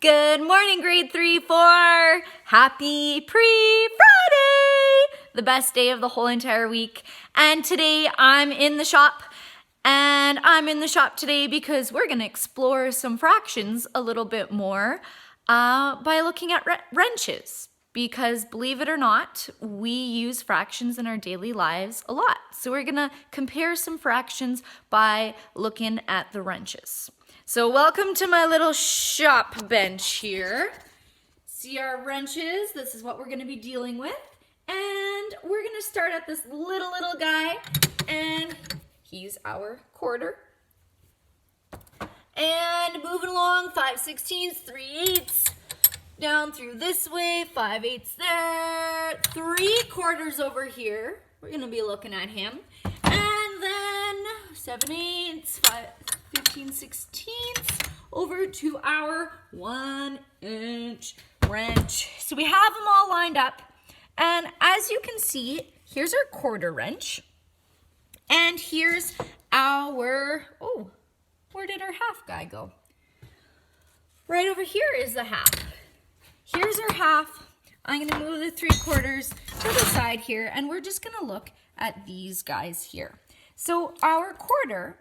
Good morning, grade 3-4. Happy pre-Friday, the best day of the whole entire week. And today I'm in the shop, and I'm in the shop today because we're going to explore some fractions a little bit more by looking at wrenches. Because believe it or not, we use fractions in our daily lives a lot. So we're going to compare some fractions by looking at the wrenches. So welcome to my little shop bench here. See our wrenches, this is what we're gonna be dealing with. And we're gonna start at this little guy, and he's our quarter. And moving along, 5/16, 3/8, down through this way, 5/8 there, 3/4 over here. We're gonna be looking at him. And then 7/8, 15/16 over to our 1-inch wrench. So we have them all lined up. And as you can see, here's our quarter wrench. And here's our, where did our half guy go? Right over here is the half. Here's our half. I'm gonna move the 3/4 to the side here, and we're just gonna look at these guys here. So our quarter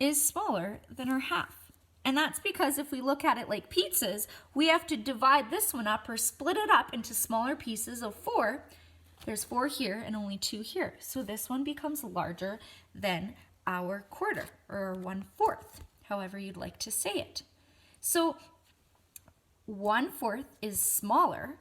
is smaller than our half. And that's because if we look at it like pizzas, we have to divide this one up or split it up into smaller pieces of 4. There's 4 here and only 2 here. So this one becomes larger than our quarter, or 1/4, however you'd like to say it. So 1/4 is smaller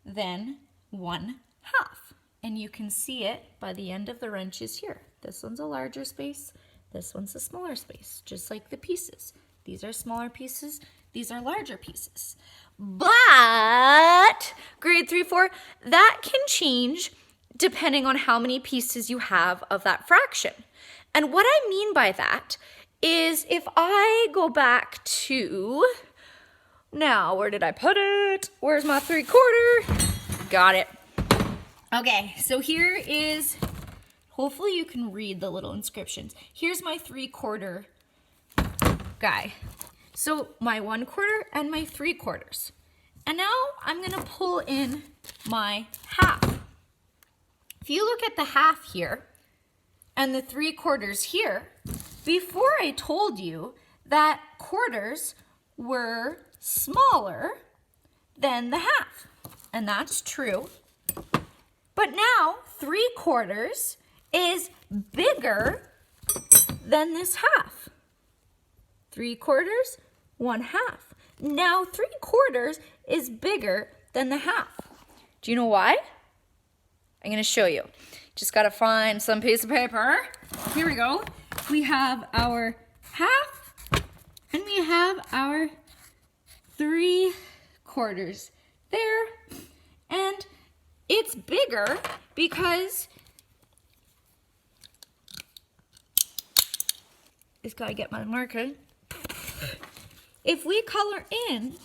than 1/2. And you can see it by the end of the wrenches here. This one's a larger space. This one's a smaller space, just like the pieces. These are smaller pieces, these are larger pieces. But grade 3-4, that can change depending on how many pieces you have of that fraction. And what I mean by that is if I go back to, now where did I put it? Where's my 3/4? Got it. Okay, so here is, hopefully you can read the little inscriptions. Here's my 3/4 guy. So my 1/4 and my 3/4. And now I'm gonna pull in my half. If you look at the half here and the 3/4 here, before I told you that quarters were smaller than the half. And that's true. But now 3/4 is bigger than this half. 3/4, 1/2. Now 3/4 is bigger than the half. Do you know why? I'm gonna show you. Just gotta find some piece of paper. Here we go. We have our half and we have our 3/4 there. And it's bigger because it's gotta get my marker. If we color in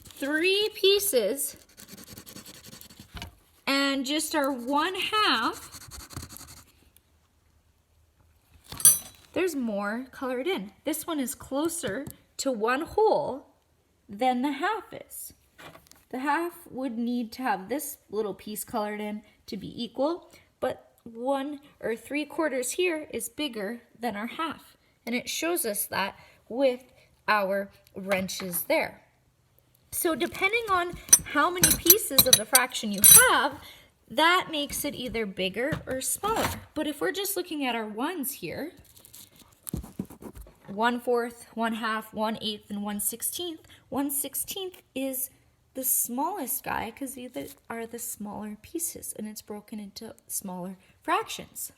3 pieces and just our 1/2, there's more colored in. This one is closer to 1 whole than the half is. The half would need to have this little piece colored in to be equal, but 1 or 3/4 here is bigger than our half. And it shows us that with our wrenches there. So depending on how many pieces of the fraction you have, that makes it either bigger or smaller. But if we're just looking at our ones here, 1/4, 1/2, 1/8, and 1/16, 1/16 is the smallest guy because these are the smaller pieces and it's broken into smaller fractions.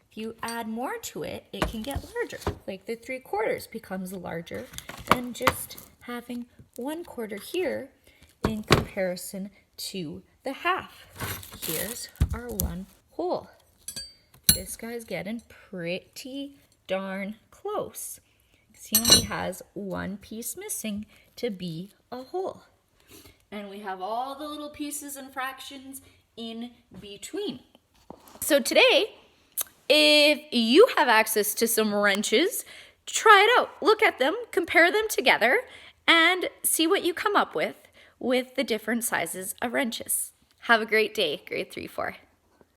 If you add more to it, it can get larger. Like the 3/4 becomes larger than just having 1/4 here in comparison to the half. Here's our 1 whole. This guy's getting pretty darn close. He only has 1 piece missing to be a whole. And we have all the little pieces and fractions in between. So today, if you have access to some wrenches, try it out. Look at them, compare them together, and see what you come up with the different sizes of wrenches. Have a great day, grade 3-4.